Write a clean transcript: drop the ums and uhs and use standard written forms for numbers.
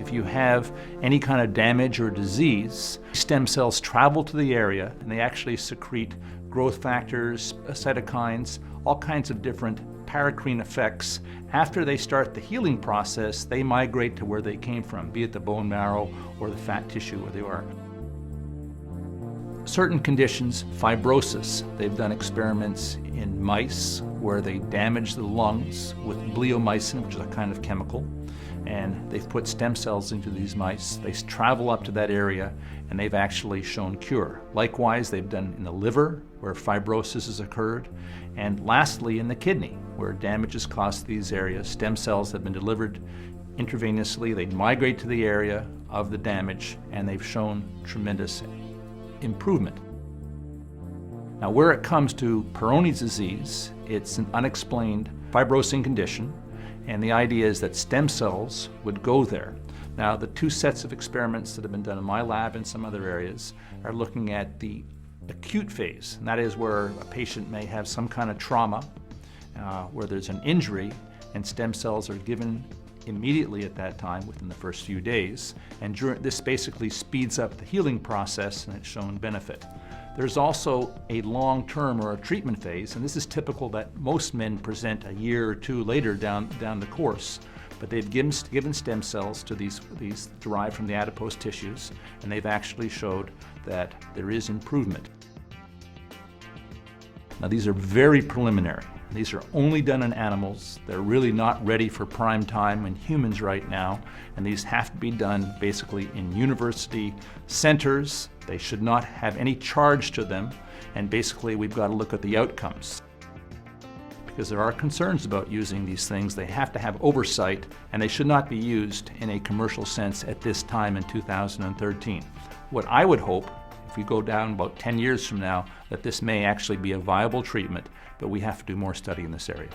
If you have any kind of damage or disease, stem cells travel to the area and they actually secrete growth factors, cytokines, all kinds of different paracrine effects. After they start the healing process, they migrate to where they came from, be it the bone marrow or the fat tissue where they are. Certain conditions, fibrosis, they've done experiments in mice where they damage the lungs with bleomycin, which is a kind of chemical, and they've put stem cells into these mice. They travel up to that area and they've actually shown cure. Likewise, they've done in the liver where fibrosis has occurred, and lastly in the kidney where damage is caused to these areas. Stem cells have been delivered intravenously, they migrate to the area of the damage and they've shown tremendous improvement. Now where it comes to Peyronie's disease, it's an unexplained fibrosing condition, and the idea is that stem cells would go there. Now the two sets of experiments that have been done in my lab and some other areas are looking at the acute phase, and that is where a patient may have some kind of trauma, where there's an injury, and stem cells are given immediately at that time within the first few days, and this basically speeds up the healing process and it's shown benefit. There's also a long-term or a treatment phase, and this is typical that most men present a year or two later down the course, but they've given stem cells to these derived from the adipose tissues, and they've actually showed that there is improvement. Now these are very preliminary. These are only done in animals. They're really not ready for prime time in humans right now, and these have to be done basically in university centers. They should not have any charge to them, and basically we've got to look at the outcomes. Because there are concerns about using these things, they have to have oversight, and they should not be used in a commercial sense at this time in 2013. What I would hope, if we go down about 10 years from now, that this may actually be a viable treatment, but we have to do more study in this area.